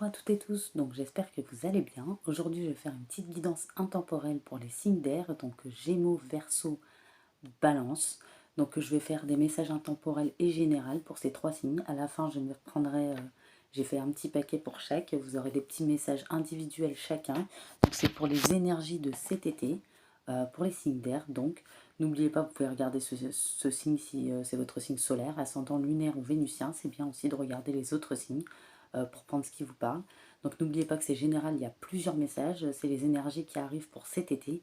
Bonjour à toutes et tous, donc j'espère que vous allez bien. Aujourd'hui je vais faire une petite guidance intemporelle pour les signes d'air, donc Gémeaux, Verseau, Balance. Donc je vais faire des messages intemporels et généraux pour ces trois signes. À la fin je me prendrai, j'ai fait un petit paquet pour chaque, vous aurez des petits messages individuels chacun. Donc c'est pour les énergies de cet été, pour les signes d'air. Donc n'oubliez pas, vous pouvez regarder ce signe si c'est votre signe solaire, ascendant lunaire ou vénusien. C'est bien aussi de regarder les autres signes pour prendre ce qui vous parle. Donc n'oubliez pas que c'est général, il y a plusieurs messages, c'est les énergies qui arrivent pour cet été,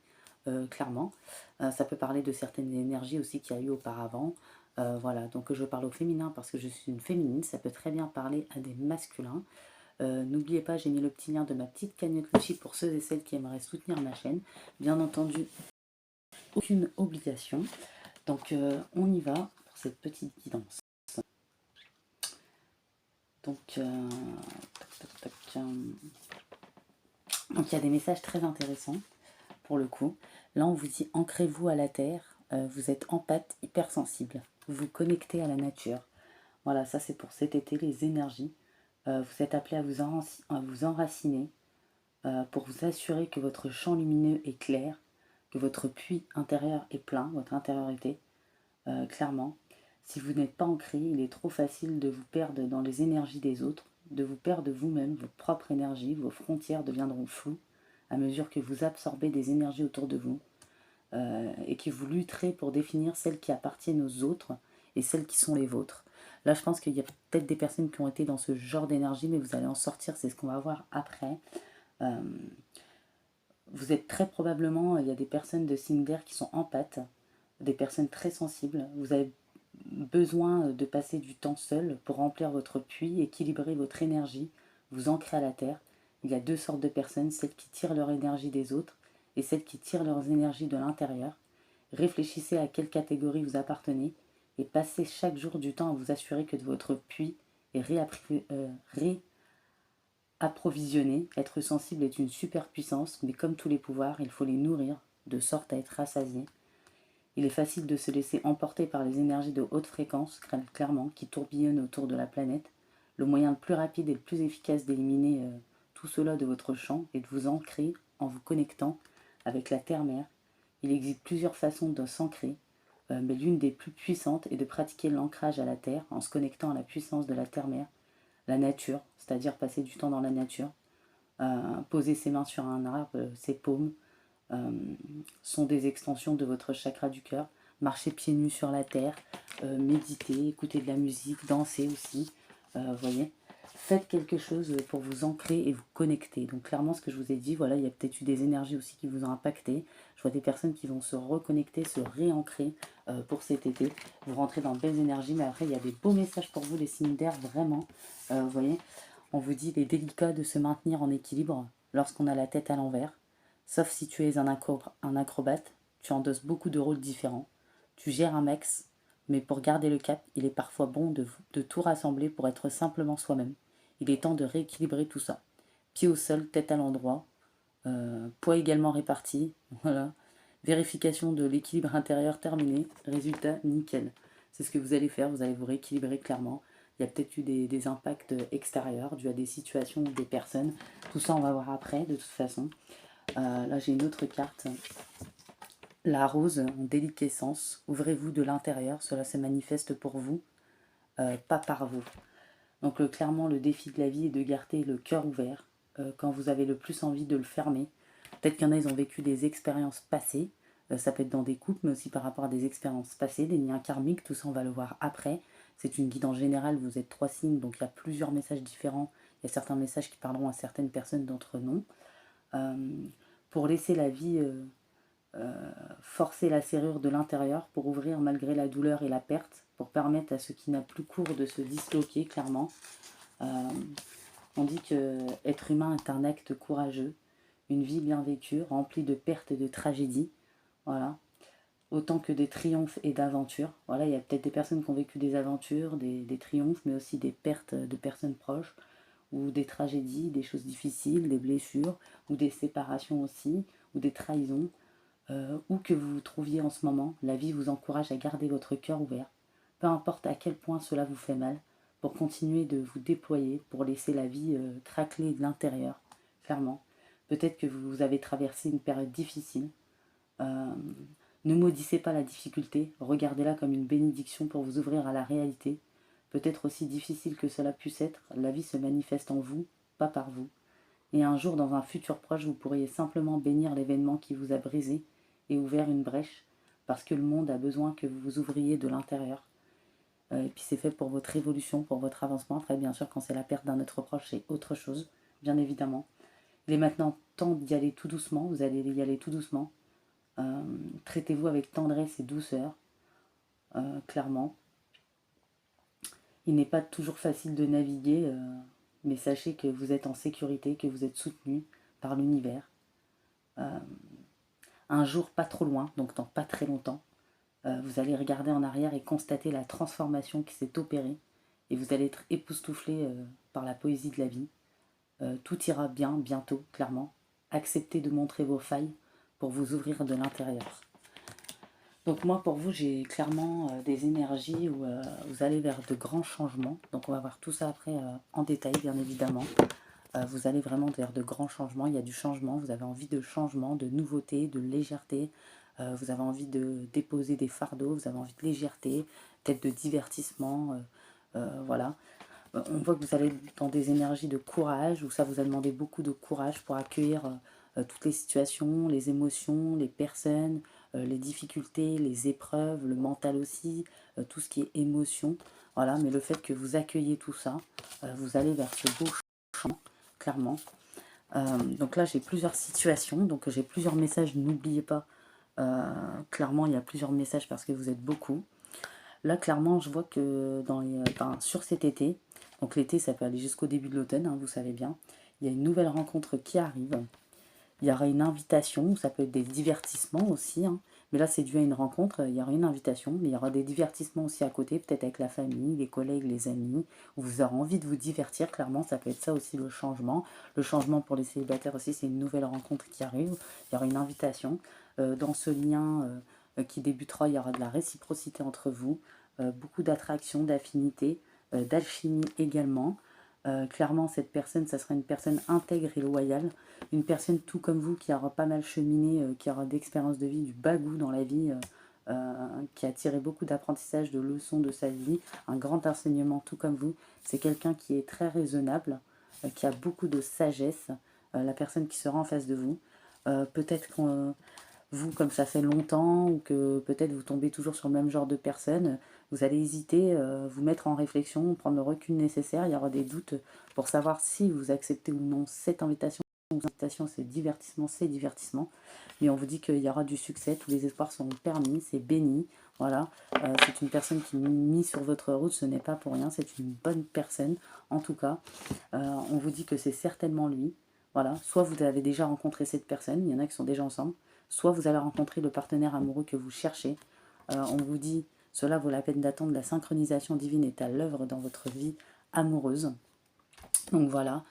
clairement. Ça peut parler de certaines énergies aussi qu'il y a eu auparavant. Voilà, donc je parle au féminin parce que je suis une féminine, ça peut très bien parler à des masculins. N'oubliez pas, j'ai mis le petit lien de ma petite cagnotte Lucie pour ceux et celles qui aimeraient soutenir ma chaîne. Bien entendu, aucune obligation. Donc on y va pour cette petite guidance. Donc, donc il y a des messages très intéressants pour le coup. Là on vous dit ancrez-vous à la terre, vous êtes empathe, hypersensible, vous vous connectez à la nature. Voilà, ça c'est pour cet été, les énergies. Vous êtes appelé à vous enraciner pour vous assurer que votre champ lumineux est clair, que votre puits intérieur est plein, votre intériorité, clairement. Si vous n'êtes pas ancré, il est trop facile de vous perdre dans les énergies des autres, de vous perdre vous-même, vos propres énergies, vos frontières deviendront floues à mesure que vous absorbez des énergies autour de vous et que vous lutterez pour définir celles qui appartiennent aux autres et celles qui sont les vôtres. Là, je pense qu'il y a peut-être des personnes qui ont été dans ce genre d'énergie, mais vous allez en sortir, c'est ce qu'on va voir après. Vous êtes très probablement, il y a des personnes de signe d'air qui sont empathes, des personnes très sensibles. Vous avez besoin de passer du temps seul pour remplir votre puits, équilibrer votre énergie, vous ancrer à la terre. Il y a deux sortes de personnes, celles qui tirent leur énergie des autres et celles qui tirent leurs énergies de l'intérieur. Réfléchissez à quelle catégorie vous appartenez et passez chaque jour du temps à vous assurer que votre puits est réapprovisionné. Être sensible est une super puissance, mais comme tous les pouvoirs, il faut les nourrir de sorte à être rassasié. Il est facile de se laisser emporter par les énergies de haute fréquence, clairement, qui tourbillonnent autour de la planète. Le moyen le plus rapide et le plus efficace d'éliminer tout cela de votre champ est de vous ancrer en vous connectant avec la terre-mère. Il existe plusieurs façons de s'ancrer, mais l'une des plus puissantes est de pratiquer l'ancrage à la terre en se connectant à la puissance de la terre-mère, la nature, c'est-à-dire passer du temps dans la nature, poser ses mains sur un arbre, ses paumes, sont des extensions de votre chakra du cœur. Marcher pieds nus sur la terre, méditer, écouter de la musique, danser aussi, voyez. Faites quelque chose pour vous ancrer et vous connecter. Donc clairement, ce que je vous ai dit, voilà, il y a peut-être eu des énergies aussi qui vous ont impacté. Je vois des personnes qui vont se reconnecter, se réancrer pour cet été. Vous rentrez dans de belles énergies, mais après, il y a des beaux messages pour vous, les signes d'air, vraiment. Vous voyez, on vous dit, il est délicat de se maintenir en équilibre lorsqu'on a la tête à l'envers. Sauf si tu es un acrobate, tu endosses beaucoup de rôles différents. Tu gères un max, mais pour garder le cap, il est parfois bon de tout rassembler pour être simplement soi-même. Il est temps de rééquilibrer tout ça. Pied au sol, tête à l'endroit, poids également réparti, voilà. Vérification de l'équilibre intérieur terminé, résultat nickel. C'est ce que vous allez faire, vous allez vous rééquilibrer clairement. Il y a peut-être eu des impacts extérieurs dus à des situations ou des personnes. Tout ça, on va voir après, de toute façon. Là, j'ai une autre carte. La rose en déliquescence. Ouvrez-vous de l'intérieur, cela se manifeste pour vous, pas par vous. Donc clairement, le défi de la vie est de garder le cœur ouvert quand vous avez le plus envie de le fermer. Peut-être qu'il y en a, ils ont vécu des expériences passées. Ça peut être dans des couples, mais aussi par rapport à des expériences passées, des liens karmiques. Tout ça, on va le voir après. C'est une guide en général. Vous êtes trois signes, donc il y a plusieurs messages différents. Il y a certains messages qui parleront à certaines personnes d'entre nous. Pour laisser la vie forcer la serrure de l'intérieur, pour ouvrir malgré la douleur et la perte, pour permettre à ce qui n'a plus cours de se disloquer, clairement. On dit que être humain est un acte courageux, une vie bien vécue, remplie de pertes et de tragédies, voilà, autant que des triomphes et d'aventures. Voilà, il y a peut-être des personnes qui ont vécu des aventures, des triomphes, mais aussi des pertes de personnes proches, ou des tragédies, des choses difficiles, des blessures, ou des séparations aussi, ou des trahisons. Où que vous vous trouviez en ce moment, la vie vous encourage à garder votre cœur ouvert. Peu importe à quel point cela vous fait mal, pour continuer de vous déployer, pour laisser la vie craqueler de l'intérieur, clairement. Peut-être que vous avez traversé une période difficile. Euh, ne maudissez pas la difficulté, regardez-la comme une bénédiction pour vous ouvrir à la réalité. Peut-être aussi difficile que cela puisse être, la vie se manifeste en vous, pas par vous. Et un jour, dans un futur proche, vous pourriez simplement bénir l'événement qui vous a brisé et ouvert une brèche, parce que le monde a besoin que vous vous ouvriez de l'intérieur. Et puis c'est fait pour votre évolution, pour votre avancement. Après, bien sûr, quand c'est la perte d'un être proche, c'est autre chose, bien évidemment. Il est maintenant temps d'y aller tout doucement, vous allez y aller tout doucement. Traitez-vous avec tendresse et douceur, clairement. Il n'est pas toujours facile de naviguer, mais sachez que vous êtes en sécurité, que vous êtes soutenu par l'univers. Un jour pas trop loin, donc dans pas très longtemps, vous allez regarder en arrière et constater la transformation qui s'est opérée, et vous allez être époustouflé par la poésie de la vie. Tout ira bien bientôt, clairement. Acceptez de montrer vos failles pour vous ouvrir de l'intérieur. Donc moi, pour vous, j'ai clairement des énergies où vous allez vers de grands changements. Donc on va voir tout ça après en détail, bien évidemment. Vous allez vraiment vers de grands changements. Il y a du changement, vous avez envie de changement, de nouveauté, de légèreté. Vous avez envie de déposer des fardeaux, vous avez envie de légèreté, peut-être de divertissement. Voilà. On voit que vous allez dans des énergies de courage, où ça vous a demandé beaucoup de courage pour accueillir toutes les situations, les émotions, les personnes, les difficultés, les épreuves, le mental aussi, tout ce qui est émotion. Voilà, mais le fait que vous accueillez tout ça, vous allez vers ce beau champ, clairement. Donc là, j'ai plusieurs situations, donc j'ai plusieurs messages, n'oubliez pas. Clairement, il y a plusieurs messages parce que vous êtes beaucoup. Là, clairement, je vois que sur cet été, donc l'été, ça peut aller jusqu'au début de l'automne, hein, vous savez bien, il y a une nouvelle rencontre qui arrive. Il y aura une invitation, ça peut être des divertissements aussi, hein, mais là, c'est dû à une rencontre, il y aura une invitation, mais il y aura des divertissements aussi à côté, peut-être avec la famille, les collègues, les amis, où vous aurez envie de vous divertir, clairement, ça peut être ça aussi le changement. Le changement pour les célibataires aussi, c'est une nouvelle rencontre qui arrive, il y aura une invitation. Dans ce lien qui débutera, il y aura de la réciprocité entre vous, beaucoup d'attraction, d'affinité, d'alchimie également. Clairement, cette personne, ça sera une personne intègre et loyale, une personne tout comme vous qui aura pas mal cheminé, qui aura d'expérience de vie, du bagou dans la vie, qui a tiré beaucoup d'apprentissage, de leçons de sa vie, un grand enseignement tout comme vous. C'est quelqu'un qui est très raisonnable, qui a beaucoup de sagesse, la personne qui sera en face de vous. Peut-être que vous, comme ça fait longtemps, ou que peut-être vous tombez toujours sur le même genre de personne, vous allez hésiter, vous mettre en réflexion, prendre le recul nécessaire. Il y aura des doutes pour savoir si vous acceptez ou non cette invitation. Invitation, c'est divertissement, c'est divertissement. Mais on vous dit qu'il y aura du succès, tous les espoirs sont permis, c'est béni. Voilà, c'est une personne qui est mise sur votre route, ce n'est pas pour rien, c'est une bonne personne. En tout cas, on vous dit que c'est certainement lui. Voilà, soit vous avez déjà rencontré cette personne, il y en a qui sont déjà ensemble, soit vous allez rencontrer le partenaire amoureux que vous cherchez. On vous dit, cela vaut la peine d'attendre, la synchronisation divine est à l'œuvre dans votre vie amoureuse. Donc voilà,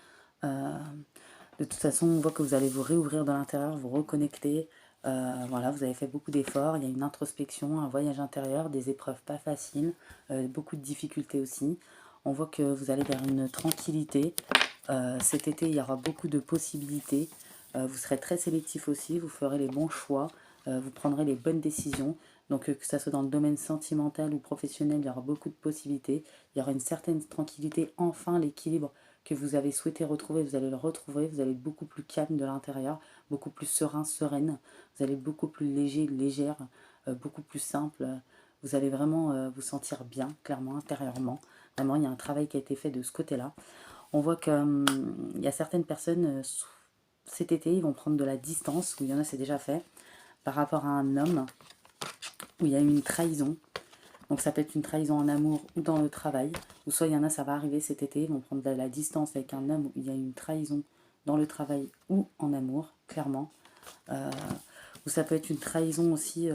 de toute façon, on voit que vous allez vous réouvrir de l'intérieur, vous reconnecter. Voilà, vous avez fait beaucoup d'efforts, il y a une introspection, un voyage intérieur, des épreuves pas faciles, beaucoup de difficultés aussi. On voit que vous allez vers une tranquillité. Cet été, il y aura beaucoup de possibilités. Vous serez très sélectif aussi, vous ferez les bons choix, vous prendrez les bonnes décisions. Donc que ce soit dans le domaine sentimental ou professionnel, il y aura beaucoup de possibilités. Il y aura une certaine tranquillité, enfin l'équilibre que vous avez souhaité retrouver, vous allez le retrouver. Vous allez être beaucoup plus calme de l'intérieur, beaucoup plus serein, sereine. Vous allez être beaucoup plus léger, légère, beaucoup plus simple. Vous allez vraiment vous sentir bien, clairement, intérieurement. Vraiment, il y a un travail qui a été fait de ce côté-là. On voit qu'il y a certaines personnes, cet été, ils vont prendre de la distance, ou il y en a, c'est déjà fait, par rapport à un homme, où il y a eu une trahison. Donc ça peut être une trahison en amour ou dans le travail, ou soit il y en a, ça va arriver cet été, ils vont prendre de la distance avec un homme où il y a une trahison dans le travail ou en amour, clairement. Ou ça peut être une trahison aussi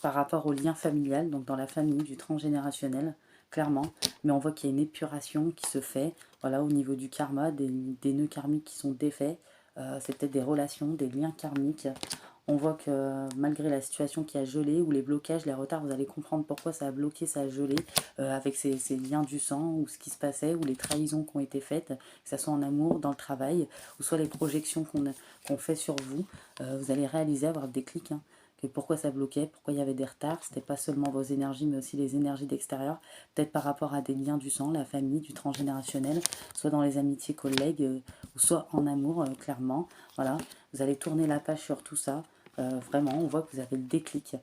par rapport au lien familial, donc dans la famille, du transgénérationnel, clairement. Mais on voit qu'il y a une épuration qui se fait, voilà, au niveau du karma, des nœuds karmiques qui sont défaits. C'est peut-être des relations, des liens karmiques. On voit que malgré la situation qui a gelé, ou les blocages, les retards, vous allez comprendre pourquoi ça a bloqué, ça a gelé, avec ces liens du sang, ou ce qui se passait, ou les trahisons qui ont été faites, que ce soit en amour, dans le travail, ou soit les projections qu'on fait sur vous. Vous allez réaliser, avoir des clics, hein, que pourquoi ça bloquait, pourquoi il y avait des retards. C'était pas seulement vos énergies, mais aussi les énergies d'extérieur, peut-être par rapport à des liens du sang, la famille, du transgénérationnel, soit dans les amitiés, collègues, ou soit en amour, clairement. Voilà, vous allez tourner la page sur tout ça. Vraiment, on voit que vous avez le déclic.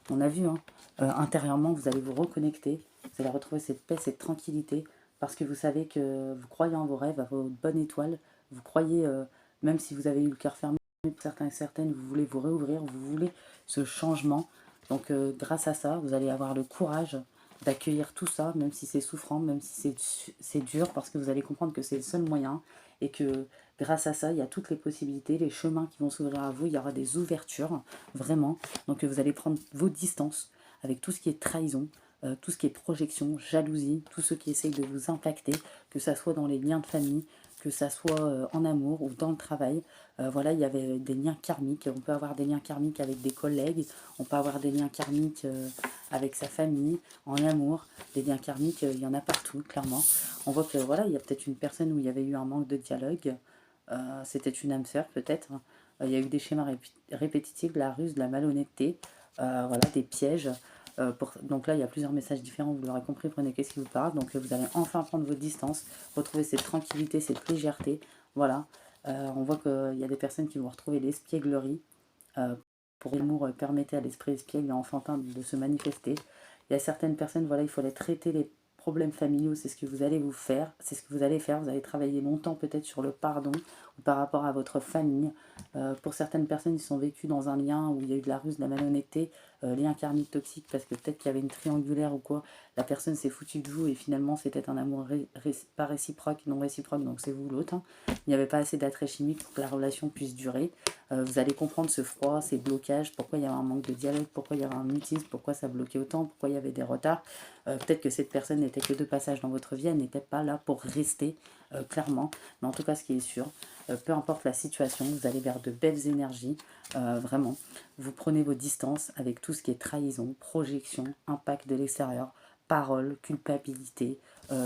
On a vu, hein, intérieurement, vous allez vous reconnecter, vous allez retrouver cette paix, cette tranquillité, parce que vous savez que vous croyez en vos rêves, à votre bonne étoile, vous croyez, même si vous avez eu le cœur fermé, pour certains et certaines, vous voulez vous réouvrir, vous voulez ce changement. Donc grâce à ça, vous allez avoir le courage d'accueillir tout ça, même si c'est souffrant, même si c'est dur, parce que vous allez comprendre que c'est le seul moyen, et que grâce à ça, il y a toutes les possibilités, les chemins qui vont s'ouvrir à vous, il y aura des ouvertures, vraiment. Donc vous allez prendre vos distances avec tout ce qui est trahison, tout ce qui est projection, jalousie, tout ce qui essaye de vous impacter, que ça soit dans les liens de famille, que ça soit en amour ou dans le travail. Voilà, il y avait des liens karmiques. On peut avoir des liens karmiques avec des collègues, on peut avoir des liens karmiques avec sa famille, en amour. Des liens karmiques, il y en a partout, clairement. On voit que voilà, il y a peut-être une personne où il y avait eu un manque de dialogue. C'était une âme sœur, peut-être. Il y a eu des schémas répétitifs, de la ruse, de la malhonnêteté, voilà, des pièges. Donc là, il y a plusieurs messages différents, vous l'aurez compris, prenez qu'est-ce qui vous parle. Donc vous allez enfin prendre vos distances, retrouver cette tranquillité, cette légèreté. Voilà, on voit qu'il y a des personnes qui vont retrouver l'espièglerie. Euh, pour l'amour, permettait à l'esprit espiègle et enfantin de se manifester. Il y a certaines personnes, voilà, il faut les traiter les problèmes familiaux, c'est ce que vous allez vous faire, c'est ce que vous allez faire. Vous allez travailler longtemps peut-être sur le pardon ou par rapport à votre famille. Pour certaines personnes, ils sont vécus dans un lien où il y a eu de la ruse, de la malhonnêteté, lien karmique toxique, parce que peut-être qu'il y avait une triangulaire ou quoi. La personne s'est foutue de vous et finalement c'était un amour pas réciproque, non réciproque, donc c'est vous l'autre. Hein. Il n'y avait pas assez d'attrait chimique pour que la relation puisse durer. Vous allez comprendre ce froid, ces blocages, pourquoi il y avait un manque de dialogue, pourquoi il y avait un mutisme, pourquoi ça bloquait autant, pourquoi il y avait des retards. Peut-être que cette personne n'était que de passage dans votre vie, elle n'était pas là pour rester, clairement. Mais en tout cas, ce qui est sûr, peu importe la situation, vous allez vers de belles énergies, vraiment. Vous prenez vos distances avec tout ce qui est trahison, projection, impact de l'extérieur, parole, culpabilité,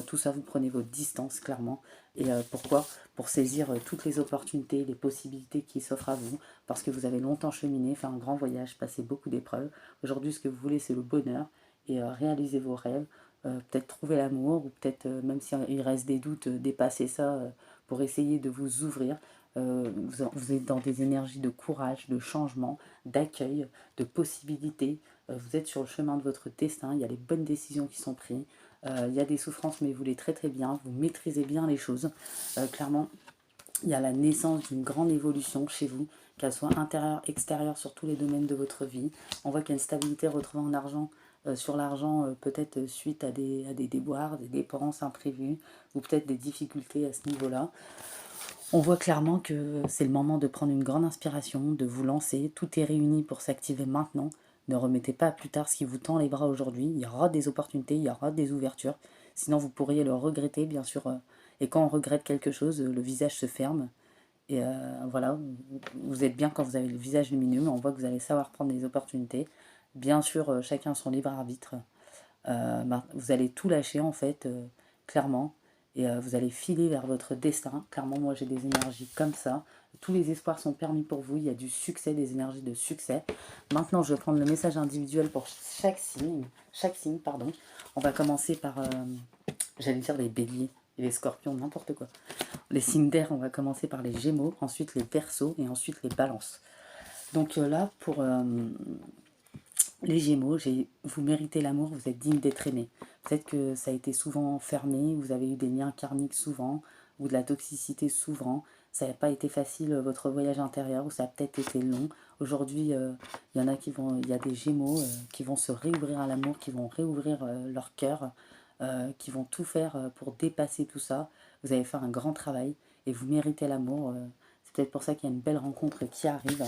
tout ça, vous prenez vos distances, clairement. Et pourquoi? Pour saisir toutes les opportunités, les possibilités qui s'offrent à vous, parce que vous avez longtemps cheminé, fait un grand voyage, passé beaucoup d'épreuves. Aujourd'hui, ce que vous voulez, c'est le bonheur, et réaliser vos rêves, peut-être trouver l'amour, ou peut-être, même s'il reste des doutes, dépasser ça pour essayer de vous ouvrir. Vous êtes dans des énergies de courage, de changement, d'accueil, de possibilités. Vous êtes sur le chemin de votre destin, il y a les bonnes décisions qui sont prises. Il y a des souffrances, mais vous les traitez bien, vous maîtrisez bien les choses. Clairement, il y a la naissance d'une grande évolution chez vous, qu'elle soit intérieure, extérieure, sur tous les domaines de votre vie. On voit qu'il y a une stabilité retrouvée en argent, sur l'argent, peut-être suite à des déboires, des dépenses imprévues, ou peut-être des difficultés à ce niveau-là. On voit clairement que c'est le moment de prendre une grande inspiration, de vous lancer. Tout est réuni pour s'activer maintenant. Ne remettez pas à plus tard ce qui vous tend les bras aujourd'hui. Il y aura des opportunités, il y aura des ouvertures. Sinon, vous pourriez le regretter, bien sûr. Et quand on regrette quelque chose, le visage se ferme. Et voilà, vous êtes bien quand vous avez le visage lumineux, mais on voit que vous allez savoir prendre des opportunités. Bien sûr, chacun son libre arbitre. Vous allez tout lâcher en fait, clairement, et vous allez filer vers votre destin. Clairement, moi j'ai des énergies comme ça. Tous les espoirs sont permis pour vous. Il y a du succès, des énergies de succès. Maintenant, je vais prendre le message individuel pour chaque signe. Chaque signe, pardon. On va commencer par, j'allais dire les béliers et les scorpions, n'importe quoi. Les signes d'air, on va commencer par les gémeaux, ensuite les verseaux et ensuite les balances. Donc là, pour les Gémeaux, vous méritez l'amour, vous êtes digne d'être aimé. Peut-être que ça a été souvent fermé, vous avez eu des liens karmiques souvent, ou de la toxicité souvent. Ça n'a pas été facile, votre voyage intérieur, ou ça a peut-être été long. Aujourd'hui, il y a des Gémeaux qui vont se réouvrir à l'amour, qui vont réouvrir leur cœur, qui vont tout faire pour dépasser tout ça. Vous allez faire un grand travail et vous méritez l'amour. C'est peut-être pour ça qu'il y a une belle rencontre qui arrive.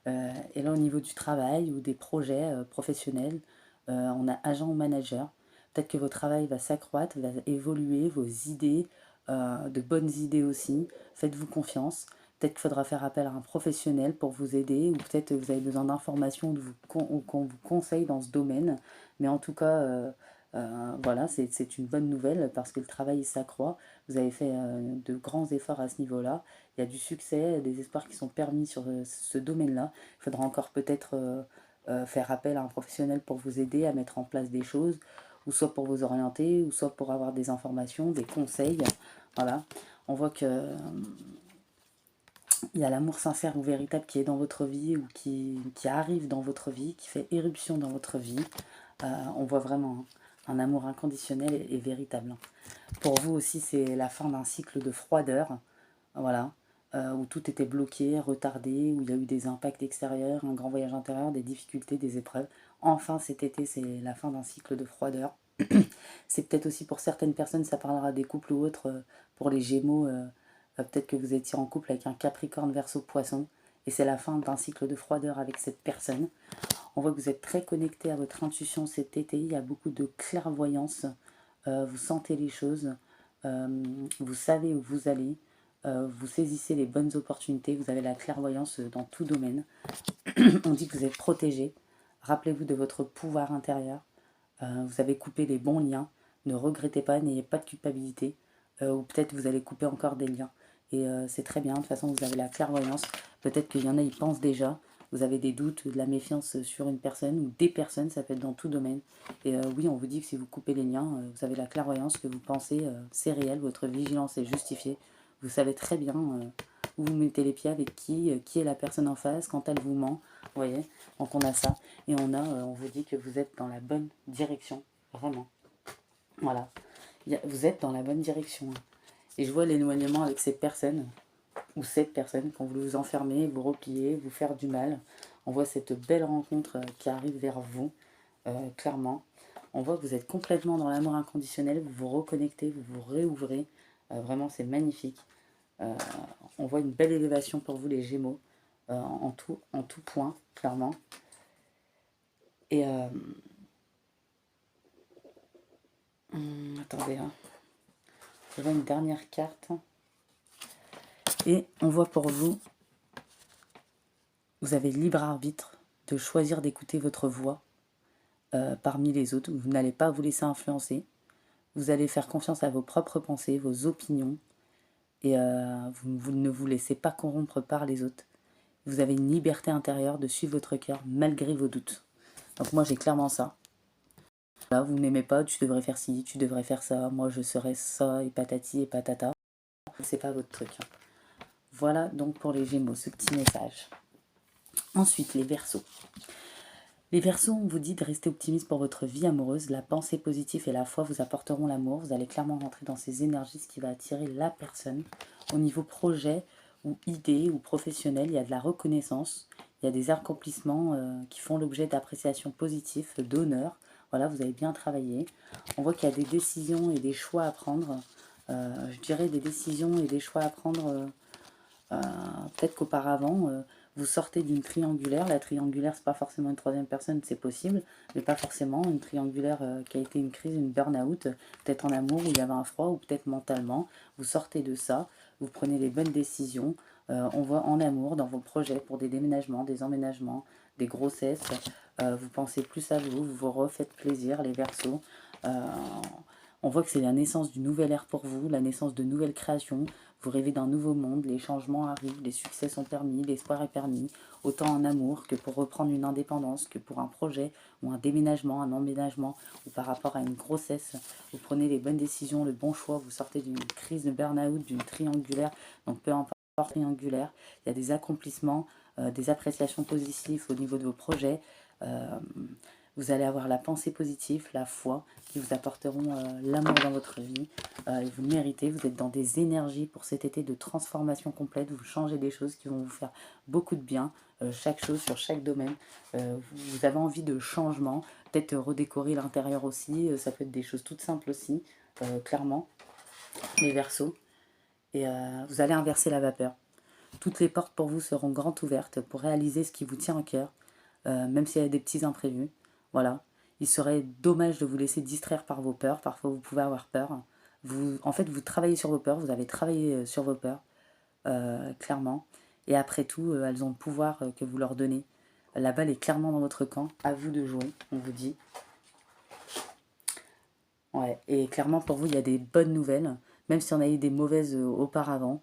Et là, au niveau du travail ou des projets professionnels, on a agent ou manager. Peut-être que votre travail va s'accroître, va évoluer, vos idées, de bonnes idées aussi. Faites-vous confiance. Peut-être qu'il faudra faire appel à un professionnel pour vous aider, ou peut-être vous avez besoin d'informations ou qu'on vous conseille dans ce domaine. Mais en tout cas, voilà, c'est une bonne nouvelle parce que le travail s'accroît. Vous avez fait de grands efforts à ce niveau-là. Il y a du succès, des espoirs qui sont permis sur ce domaine-là. Il faudra encore peut-être faire appel à un professionnel pour vous aider à mettre en place des choses, ou soit pour vous orienter, ou soit pour avoir des informations, des conseils. Voilà. On voit que il y a l'amour sincère ou véritable qui est dans votre vie ou qui arrive dans votre vie, qui fait éruption dans votre vie. On voit vraiment un amour inconditionnel et véritable. Pour vous aussi, c'est la fin d'un cycle de froideur, voilà, où tout était bloqué, retardé, où il y a eu des impacts extérieurs, un grand voyage intérieur, des difficultés, des épreuves. Enfin, cet été, c'est la fin d'un cycle de froideur. C'est peut-être aussi pour certaines personnes, ça parlera des couples ou autres, pour les Gémeaux, peut-être que vous étiez en couple avec un Capricorne Verseau Poisson, et c'est la fin d'un cycle de froideur avec cette personne. On voit que vous êtes très connecté à votre intuition cet été, il y a beaucoup de clairvoyance, vous sentez les choses, vous savez où vous allez, vous saisissez les bonnes opportunités, vous avez la clairvoyance dans tout domaine. On dit que vous êtes protégé, rappelez-vous de votre pouvoir intérieur, vous avez coupé les bons liens, ne regrettez pas, n'ayez pas de culpabilité, ou peut-être vous allez couper encore des liens. Et c'est très bien, de toute façon vous avez la clairvoyance, peut-être qu'il y en a, ils pensent déjà, vous avez des doutes, de la méfiance sur une personne ou des personnes, ça peut être dans tout domaine. Et oui, on vous dit que si vous coupez les liens, vous avez la clairvoyance que vous pensez, c'est réel, votre vigilance est justifiée. Vous savez très bien où vous mettez les pieds avec qui est la personne en face, quand elle vous ment, vous voyez. Donc on a ça, et on vous dit que vous êtes dans la bonne direction, vraiment. Voilà, vous êtes dans la bonne direction. Et je vois l'éloignement avec ces personnes, ou cette personne, quand vous vous enfermez, vous repliez, vous faire du mal. On voit cette belle rencontre qui arrive vers vous, clairement. On voit que vous êtes complètement dans l'amour inconditionnel, vous vous reconnectez, vous vous réouvrez. Vraiment, c'est magnifique. On voit une belle élévation pour vous, les Gémeaux, en tout point, clairement. Et attendez, hein. Je vois une dernière carte. Et on voit pour vous, vous avez libre arbitre de choisir d'écouter votre voix parmi les autres. Vous n'allez pas vous laisser influencer. Vous allez faire confiance à vos propres pensées, vos opinions. Et vous ne vous laissez pas corrompre par les autres. Vous avez une liberté intérieure de suivre votre cœur malgré vos doutes. Donc moi j'ai clairement ça. Là, vous n'aimez pas, tu devrais faire ci, tu devrais faire ça, moi je serais ça, et patati et patata. C'est pas votre truc. Voilà donc pour les Gémeaux, ce petit message. Ensuite, les Verseaux. Les Verseaux, on vous dit de rester optimiste pour votre vie amoureuse. La pensée positive et la foi vous apporteront l'amour. Vous allez clairement rentrer dans ces énergies, ce qui va attirer la personne. Au niveau projet ou idée ou professionnel, il y a de la reconnaissance. Il y a des accomplissements qui font l'objet d'appréciations positives, d'honneur. Voilà, vous avez bien travaillé. On voit qu'il y a des décisions et des choix à prendre. Je dirais des décisions et des choix à prendre. Peut-être qu'auparavant, vous sortez d'une triangulaire. La triangulaire, c'est pas forcément une troisième personne, c'est possible, mais pas forcément une triangulaire qui a été une crise, une burn-out, peut-être en amour où il y avait un froid, ou peut-être mentalement. Vous sortez de ça, vous prenez les bonnes décisions. On voit en amour, dans vos projets, pour des déménagements, des emménagements, des grossesses. Vous pensez plus à vous, vous vous refaites plaisir, les Verseaux. On voit que c'est la naissance d'une nouvelle ère pour vous, la naissance de nouvelles créations. Vous rêvez d'un nouveau monde, les changements arrivent, les succès sont permis, l'espoir est permis, autant en amour que pour reprendre une indépendance, que pour un projet ou un déménagement, un emménagement, ou par rapport à une grossesse. Vous prenez les bonnes décisions, le bon choix, vous sortez d'une crise de burn-out, d'une triangulaire, donc peu importe triangulaire, il y a des accomplissements, des appréciations positives au niveau de vos projets. Vous allez avoir la pensée positive, la foi, qui vous apporteront l'amour dans votre vie. Et vous le méritez, vous êtes dans des énergies pour cet été de transformation complète. Vous changez des choses qui vont vous faire beaucoup de bien, chaque chose sur chaque domaine. Vous avez envie de changement, peut-être redécorer l'intérieur aussi. Ça peut être des choses toutes simples aussi, clairement. Les Verseaux. Et vous allez inverser la vapeur. Toutes les portes pour vous seront grandes ouvertes pour réaliser ce qui vous tient à cœur, même s'il y a des petits imprévus. Voilà. Il serait dommage de vous laisser distraire par vos peurs. Parfois, vous pouvez avoir peur. En fait, vous travaillez sur vos peurs. Vous avez travaillé sur vos peurs, clairement. Et après tout, elles ont le pouvoir que vous leur donnez. La balle est clairement dans votre camp. À vous de jouer, on vous dit. Ouais, et clairement pour vous, il y a des bonnes nouvelles. Même si on a eu des mauvaises auparavant.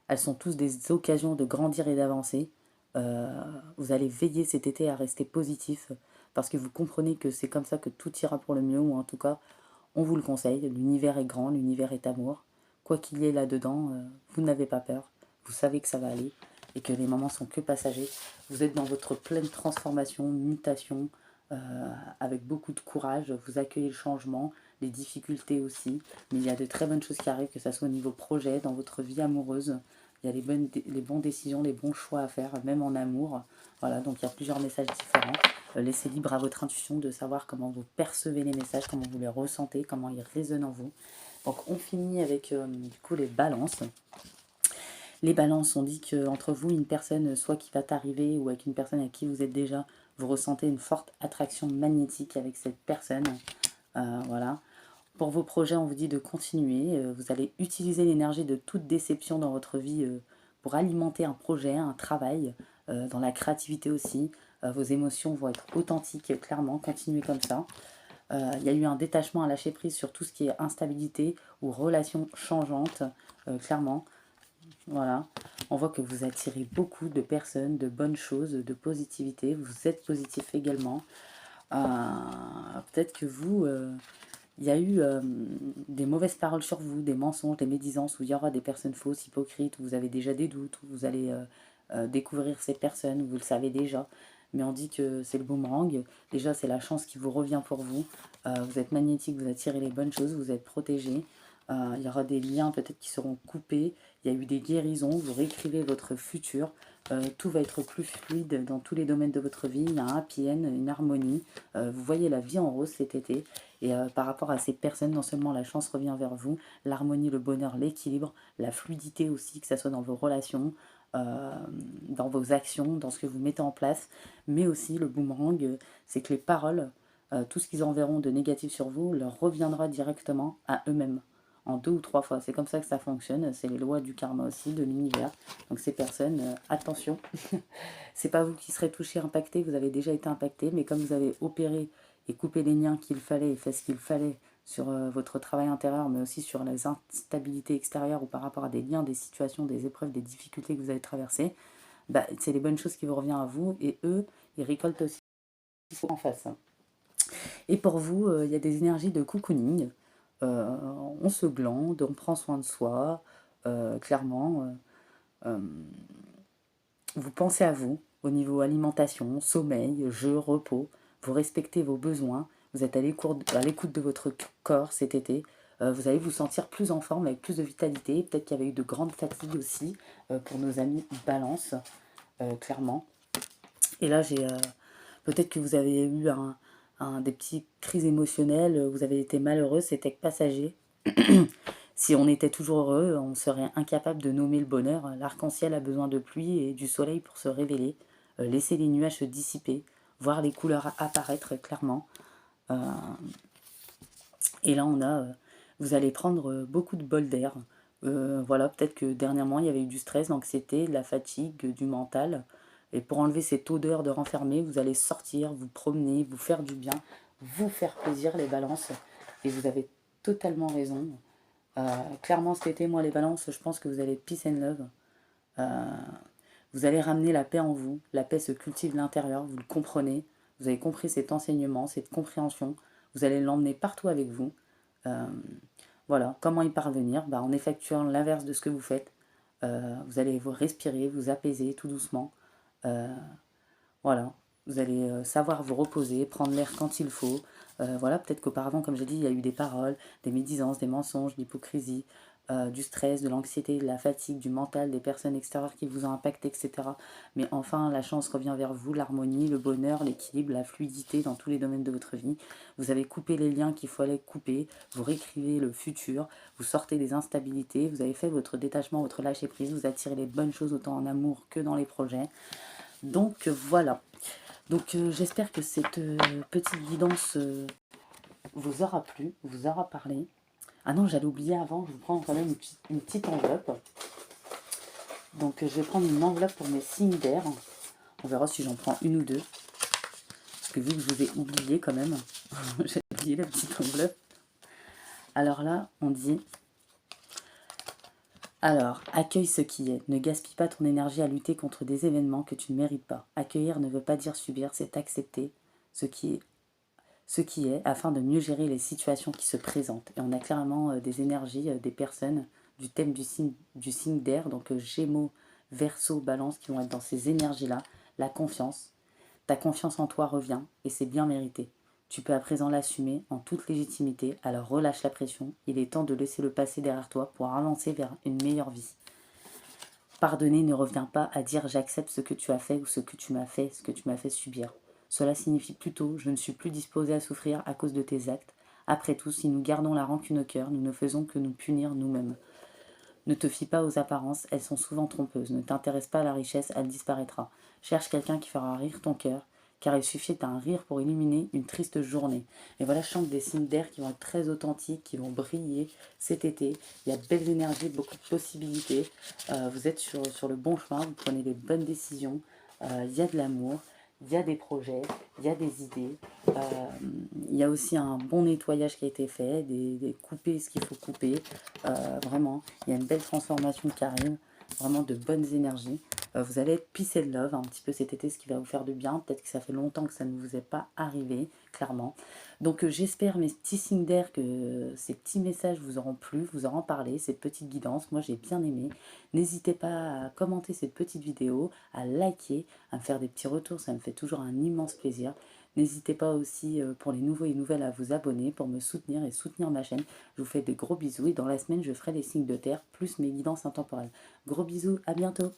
Elles sont tous des occasions de grandir et d'avancer. Vous allez veiller cet été à rester positif. Parce que vous comprenez que c'est comme ça que tout ira pour le mieux. Ou en tout cas, on vous le conseille. L'univers est grand, l'univers est amour. Quoi qu'il y ait là-dedans, vous n'avez pas peur. Vous savez que ça va aller et que les moments sont que passagers. Vous êtes dans votre pleine transformation, mutation, avec beaucoup de courage. Vous accueillez le changement, les difficultés aussi. Mais il y a de très bonnes choses qui arrivent, que ce soit au niveau projet, dans votre vie amoureuse. Il y a les bonnes décisions, les bons choix à faire, même en amour. Voilà, donc il y a plusieurs messages différents. Laissez libre à votre intuition de savoir comment vous percevez les messages, comment vous les ressentez, comment ils résonnent en vous. Donc on finit avec du coup les balances. Les balances, on dit qu'entre vous, une personne, soit qui va t'arriver ou avec une personne à qui vous êtes déjà, vous ressentez une forte attraction magnétique avec cette personne. Voilà. Pour vos projets, on vous dit de continuer. Vous allez utiliser l'énergie de toute déception dans votre vie pour alimenter un projet, un travail, dans la créativité aussi. Vos émotions vont être authentiques, clairement. Continuez comme ça. Il y a eu un détachement à lâcher prise sur tout ce qui est instabilité ou relations changeantes, clairement. Voilà. On voit que vous attirez beaucoup de personnes, de bonnes choses, de positivité. Vous êtes positif également. Peut-être que vous, il y a eu des mauvaises paroles sur vous, des mensonges, des médisances, où il y aura des personnes fausses, hypocrites, où vous avez déjà des doutes, où vous allez découvrir ces personnes, où vous le savez déjà. Mais on dit que c'est le boomerang. Déjà, c'est la chance qui vous revient pour vous. Vous êtes magnétique, vous attirez les bonnes choses, vous êtes protégé. Il y aura des liens peut-être qui seront coupés. Il y a eu des guérisons, vous réécrivez votre futur. Tout va être plus fluide dans tous les domaines de votre vie. Il y a un happy end, une harmonie. Vous voyez la vie en rose cet été. Et par rapport à ces personnes, non seulement la chance revient vers vous, l'harmonie, le bonheur, l'équilibre, la fluidité aussi, que ce soit dans vos relations, dans vos actions, dans ce que vous mettez en place, mais aussi le boomerang, c'est que les paroles, tout ce qu'ils enverront de négatif sur vous, leur reviendra directement à eux-mêmes, en 2 ou 3 fois. C'est comme ça que ça fonctionne, c'est les lois du karma aussi, de l'univers. Donc ces personnes, attention, c'est pas vous qui serez touché, impacté, vous avez déjà été impacté, mais comme vous avez opéré et coupé les liens qu'il fallait et fait ce qu'il fallait sur votre travail intérieur, mais aussi sur les instabilités extérieures ou par rapport à des liens, des situations, des épreuves, des difficultés que vous avez traversées, bah, c'est les bonnes choses qui vous reviennent à vous, et eux, ils récoltent aussi en face. Et pour vous, il y a des énergies de cocooning. On se glande, on prend soin de soi, clairement. Euh, vous pensez à vous, au niveau alimentation, sommeil, jeu, repos. Vous respectez vos besoins. Vous êtes à l'écoute de votre corps cet été. Vous allez vous sentir plus en forme, avec plus de vitalité. Peut-être qu'il y avait eu de grandes fatigues aussi pour nos amis balance, clairement. Et là, peut-être que vous avez eu des petites crises émotionnelles, vous avez été malheureux, c'était passager. Si on était toujours heureux, on serait incapable de nommer le bonheur. L'arc-en-ciel a besoin de pluie et du soleil pour se révéler. Laisser les nuages se dissiper, voir les couleurs apparaître clairement. Euh, et là, vous allez prendre beaucoup de bol d'air. Voilà, peut-être que dernièrement, il y avait eu du stress, de l'anxiété, de la fatigue, du mental. Et pour enlever cette odeur de renfermé, vous allez sortir, vous promener, vous faire du bien, vous faire plaisir, les balances. Et vous avez totalement raison. Clairement, cet été, moi, les balances, je pense que vous allez peace and love. Euh, Vous allez ramener la paix en vous. La paix se cultive de l'intérieur, vous le comprenez. Vous avez compris cet enseignement, cette compréhension. Vous allez l'emmener partout avec vous. Euh, voilà, comment y parvenir, en effectuant l'inverse de ce que vous faites. Vous allez vous respirer, vous apaiser tout doucement. Euh, voilà, vous allez savoir vous reposer, prendre l'air quand il faut. Voilà, peut-être qu'auparavant, comme j'ai dit, il y a eu des paroles, des médisances, des mensonges, de l'hypocrisie, du stress, de l'anxiété, de la fatigue, du mental, des personnes extérieures qui vous ont impacté, etc. Mais enfin, la chance revient vers vous, l'harmonie, le bonheur, l'équilibre, la fluidité dans tous les domaines de votre vie. Vous avez coupé les liens qu'il fallait couper, vous réécrivez le futur, vous sortez des instabilités, vous avez fait votre détachement, votre lâcher-prise, vous attirez les bonnes choses autant en amour que dans les projets. Donc voilà. Donc j'espère que cette petite guidance vous aura plu, vous aura parlé. Ah non, j'allais oublier avant, je vous prends quand même une petite enveloppe. Donc je vais prendre une enveloppe pour mes signes d'air. On verra si j'en prends une ou deux. Parce que vu que je vous ai oublié quand même, j'ai oublié la petite enveloppe. Alors là, on dit... Alors, accueille ce qui est. Ne gaspille pas ton énergie à lutter contre des événements que tu ne mérites pas. Accueillir ne veut pas dire subir, c'est accepter ce qui est afin de mieux gérer les situations qui se présentent. Et on a clairement des énergies, des personnes du thème du signe d'air, donc Gémeaux, Verseau, Balance, qui vont être dans ces énergies-là. La confiance. Ta confiance en toi revient et c'est bien mérité. Tu peux à présent l'assumer en toute légitimité, alors relâche la pression. Il est temps de laisser le passé derrière toi pour avancer vers une meilleure vie. Pardonner ne revient pas à dire j'accepte ce que tu as fait ou ce que tu m'as fait, ce que tu m'as fait subir. Cela signifie plutôt je ne suis plus disposé à souffrir à cause de tes actes. Après tout, si nous gardons la rancune au cœur, nous ne faisons que nous punir nous-mêmes. Ne te fie pas aux apparences, elles sont souvent trompeuses. Ne t'intéresse pas à la richesse, elle disparaîtra. Cherche quelqu'un qui fera rire ton cœur, car il suffit d'un rire pour illuminer une triste journée. Et voilà, je sens que des signes d'air qui vont être très authentiques, qui vont briller cet été. Il y a de belles énergies, beaucoup de possibilités. Vous êtes sur le bon chemin, vous prenez les bonnes décisions. Il y a de l'amour, il y a des projets, il y a des idées. Il y a aussi un bon nettoyage qui a été fait, couper ce qu'il faut couper. Vraiment, il y a une belle transformation qui arrive, vraiment de bonnes énergies. Vous allez être peace and love un petit peu cet été, ce qui va vous faire du bien. Peut-être que ça fait longtemps que ça ne vous est pas arrivé, clairement. Donc j'espère, mes petits signes d'air, que ces petits messages vous auront plu, vous auront parlé, cette petite guidance. Moi, j'ai bien aimé. N'hésitez pas à commenter cette petite vidéo, à liker, à me faire des petits retours. Ça me fait toujours un immense plaisir. N'hésitez pas aussi pour les nouveaux et nouvelles à vous abonner pour me soutenir et soutenir ma chaîne. Je vous fais des gros bisous et dans la semaine je ferai les signes de terre plus mes guidances intemporelles. Gros bisous, à bientôt!